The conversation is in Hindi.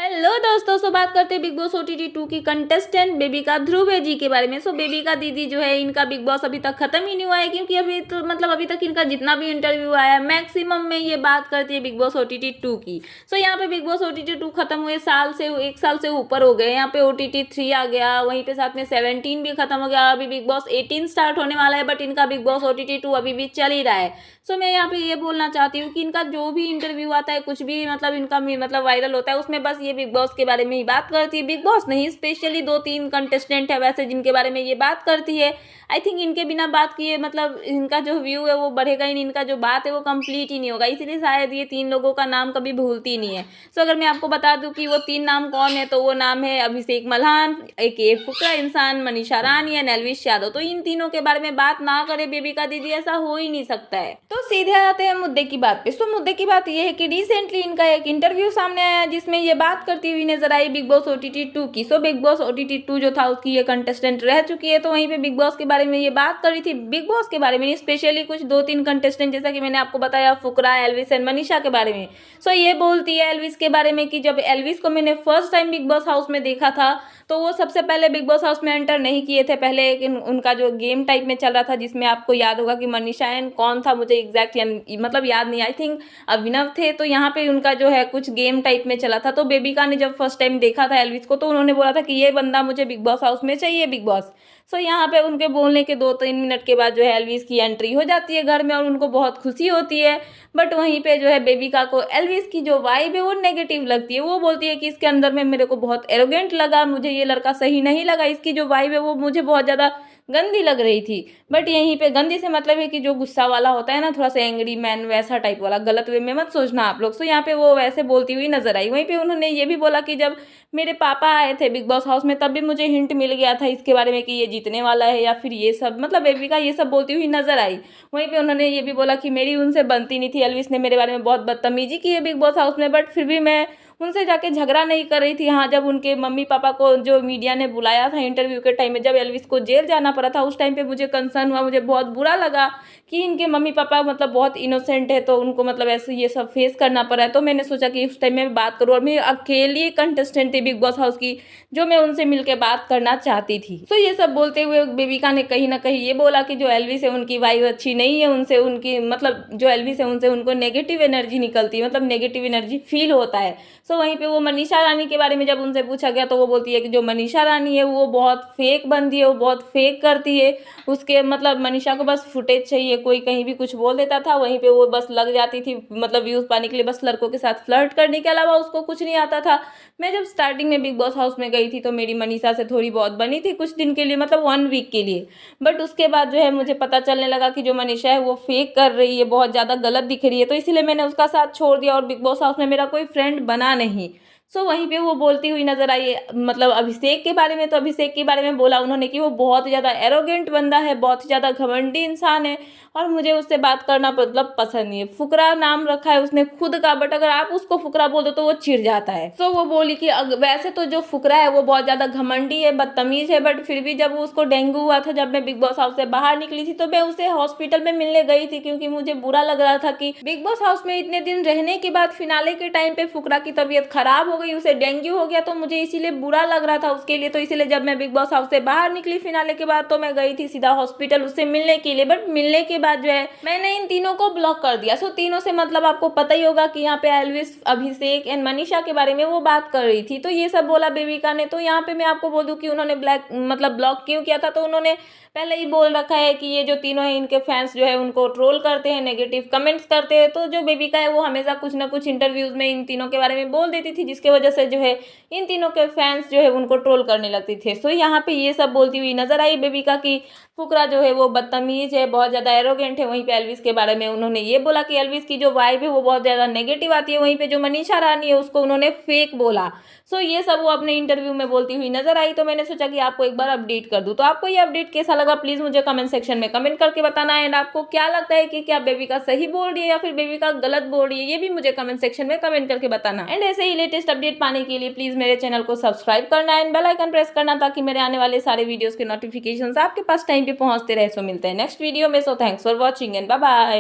हेलो दोस्तों, बात करते हैं बिग बॉस ओटीटी 2 की कंटेस्टेंट बेबिका ध्रुव जी के बारे में। बेबिका दीदी जो है, इनका बिग बॉस अभी तक खत्म ही नहीं हुआ है, क्योंकि अभी तक इनका जितना भी इंटरव्यू आया है मैक्सिमम में ये बात करती है बिग बॉस ओटीटी 2 की। यहाँ पे बिग बॉस ओटीटी 2 खत्म हुए एक साल से ऊपर हो गए। यहाँ पे ओटीटी 3 आ गया, वहीं पे साथ में 17 भी खत्म हो गया। अभी बिग बॉस 18 स्टार्ट होने वाला है, बट इनका बिग बॉस ओटीटी 2 अभी भी चल ही रहा है। मैं यहाँ पे ये बोलना चाहती हूँ कि इनका जो भी इंटरव्यू आता है, कुछ भी इनका वायरल होता है, उसमें बस ये बिग बॉस के बारे में ही बात करती है। बिग बॉस नहीं, स्पेशली 2-3 कंटेस्टेंट है वैसे जिनके बारे में ये बात करती है। आई थिंक इनके बिना बात किए इनका जो व्यू है वो बढ़ेगा ही नहीं, इनका जो बात है वो कंप्लीट ही नहीं होगा। इसीलिए शायद ये 3 लोगों का नाम कभी भूलती नहीं है। अगर मैं आपको बता दूं कि वो 3 नाम कौन है, तो वो नाम है अभिषेक मल्हान, एक फुकरा इंसान, मनीषा रानी या एल्विश यादव। तो इन तीनों के बारे में बात ना करे बेबिका दीदी, ऐसा हो ही नहीं सकता है। तो सीधे आते हैं मुद्दे की बात पे। मुद्दे की बात ये है कि रिसेंटली इनका एक इंटरव्यू सामने आया जिसमें ये बात करती हुई नजर आई बिग बॉस ओटीटी 2 की। बिग बॉस ओटीटी 2 जो था उसकी ये कंटेस्टेंट रह चुकी है, तो वहीं पे बिग बॉस के बारे में ये बात कर रही थी। बिग बॉस के बारे में स्पेशली कुछ 2-3 कंटेस्टेंट, जैसा कि मैंने आपको बताया, फुकरा, एल्विस एंड मनीषा के बारे में। ये बोलती है एल्विस के बारे में कि जब एल्विस को मैंने first time big boss house में देखा था, तो वो सबसे पहले बिग बॉस हाउस में एंटर नहीं किए थे। पहले एक उनका जो गेम टाइप में चल रहा था, जिसमें आपको याद होगा कि मनीषा एंड कौन था, मुझे एग्जैक्ट याद नहीं, आई थिंक अभिनव थे। तो यहाँ पे उनका जो है कुछ गेम टाइप में चला था। तो बेबिका ने जब फर्स्ट टाइम देखा था एल्विस को, तो उन्होंने बोला था कि ये बंदा मुझे बिग बॉस हाउस में चाहिए, बिग बॉस। यहाँ पे उनके बोलने के 2-3 मिनट के बाद जो है एल्विस की एंट्री हो जाती है घर में, और उनको बहुत खुशी होती है। बट वहीं पे जो है बेबिका को एल्विस की जो वाइब है वो नेगेटिव लगती है। वो बोलती है कि इसके अंदर में मेरे को बहुत एरोगेंट लगा, मुझे ये लड़का सही नहीं लगा, इसकी जो वाइब है वो मुझे बहुत ज़्यादा गंदी लग रही थी। बट यहीं पे गंदी से मतलब है कि जो गुस्सा वाला होता है ना, थोड़ा सा एंग्री मैन, वैसा टाइप वाला, गलत वे में मत सोचना आप लोग। यहाँ पे वो वैसे बोलती हुई नजर आई। वहीं पे उन्होंने ये भी बोला कि जब मेरे पापा आए थे बिग बॉस हाउस में, तब भी मुझे हिंट मिल गया था इसके बारे में कि ये जीतने वाला है, या फिर ये सब बेबिका ये सब बोलती हुई नजर आई। वहीं पे उन्होंने ये भी बोला कि मेरी उनसे बनती नहीं थी, एल्विस ने मेरे बारे में बहुत बदतमीजी की है बिग बॉस हाउस में, बट फिर भी मैं उनसे जाके झगड़ा नहीं कर रही थी। हाँ, जब उनके मम्मी पापा को जो मीडिया ने बुलाया था इंटरव्यू के टाइम में, जब एल्विस को जेल जाना पड़ा था, उस टाइम पे मुझे कंसर्न हुआ, मुझे बहुत बुरा लगा कि इनके मम्मी पापा बहुत इनोसेंट है, तो उनको ऐसे ये सब फेस करना पड़ा है। तो मैंने सोचा कि उस टाइम में बात करूँ, और मैं अकेली कंटेस्टेंट थी बिग बॉस हाउस की जो मैं उनसे मिलकर बात करना चाहती थी। ये सब बोलते हुए बेबिका ने कहीं ना कहीं ये बोला कि जो एल्विस है उनकी वाइब अच्छी नहीं है, उनसे उनकी जो एल्विस है उनसे उनको नेगेटिव एनर्जी निकलती है, नेगेटिव एनर्जी फील होता है। वहीं पे वो मनीषा रानी के बारे में जब उनसे पूछा गया, तो वो बोलती है कि जो मनीषा रानी है वो बहुत फेक बंदी है, वो बहुत फेक करती है। उसके मनीषा को बस फुटेज चाहिए, कोई कहीं भी कुछ बोल देता था, वहीं पे वो बस लग जाती थी, व्यूज पाने के लिए, बस लड़कों के साथ फ्लर्ट करने के अलावा उसको कुछ नहीं आता था। मैं जब स्टार्टिंग में बिग बॉस हाउस में गई थी, तो मेरी मनीषा से थोड़ी बहुत बनी थी कुछ दिन के लिए, 1 वीक के लिए। बट उसके बाद जो है मुझे पता चलने लगा कि जो मनीषा है वो फेक कर रही है, बहुत ज़्यादा गलत दिख रही है। तो इसीलिए मैंने उसका साथ छोड़ दिया, और बिग बॉस हाउस में मेरा कोई फ्रेंड बना नहीं। वहीं पे वो बोलती हुई नजर आई अभिषेक के बारे में। तो अभिषेक के बारे में बोला उन्होंने कि वो बहुत ज़्यादा एरोगेंट बंदा है, बहुत ज़्यादा घमंडी इंसान है, और मुझे उससे बात करना पसंद नहीं है। फुकरा नाम रखा है उसने खुद का, बट अगर आप उसको फुकरा बोल दो तो वो चिढ़ जाता है। वो बोली कि वैसे तो जो फुकरा है वो बहुत ज़्यादा घमंडी है, बदतमीज है, बट फिर भी जब उसको डेंगू हुआ था, जब मैं बिग बॉस हाउस से बाहर निकली थी, तो मैं उसे हॉस्पिटल में मिलने गई थी, क्योंकि मुझे बुरा लग रहा था कि बिग बॉस हाउस में इतने दिन रहने के बाद फिनाले के टाइम पे फुकरा की तबीयत खराब हो गई, उसे डेंगू हो गया। तो मुझे इसीलिए बुरा लग रहा था उसके लिए। तो इसीलिए जब मैं बिग बॉस हाउस से बाहर निकली फिनाले के बाद, तो मैं गई थी सीधा हॉस्पिटल उससे मिलने के लिए। बट मिलने के बाद जो है मैंने इन तीनों को ब्लॉक कर दिया। तीनों से आपको पता ही होगा कि यहाँ पे एल्विस, अभिषेक एंड मनीषा के बारे में वो बात कर रही थी। तो ये सब बोला बेबिका ने। तो यहाँ पे मैं आपको बोल दूं कि उन्होंने ब्लॉक क्यों किया था। तो उन्होंने पहले ही बोल रखा है कि ये जो तीनों है इनके फैंस जो है उनको ट्रोल करते हैं, नेगेटिव कमेंट्स करते हैं। तो जो बेबिका है वो हमेशा कुछ ना कुछ इंटरव्यूज में इन तीनों के बारे में बोल देती थी, जिसके वजह से जो है इन तीनों के फैंस जो है उनको ट्रोल करने लगते थे। यहाँ पे ये सब बोलती हुई नजर आई बेबिका की फुकरा जो है वो बदतमीज है, बहुत ज़्यादा एरोगेंट है। वहीं पे एल्विस के बारे में उन्होंने ये बोला कि एल्विस की जो वाइब है वो बहुत ज़्यादा नेगेटिव आती है। वहीं पे जो मनीषा रानी है उसको उन्होंने फेक बोला। ये सब वो अपने इंटरव्यू में बोलती हुई नजर आई। तो मैंने सोचा कि आपको एक बार अपडेट कर दूं। तो आपको ये अपडेट कैसा लगा प्लीज़ मुझे कमेंट सेक्शन में कमेंट करके बताना। एंड आपको क्या लगता है कि क्या बेबिका सही बोल रही है या फिर बेबिका गलत बोल रही है, ये भी मुझे कमेंट सेक्शन में कमेंट करके बताना। एंड ऐसे ही लेटेस्ट अपडेट पाने के लिए प्लीज़ मेरे चैनल को सब्सक्राइब करना एंड बेल आइकन प्रेस करना, ताकि मेरे आने वाले सारे वीडियोस के नोटिफिकेशंस आपके पास टाइम पे पहुंचते रहे। मिलते हैं नेक्स्ट वीडियो में। Thanks for watching and bye bye.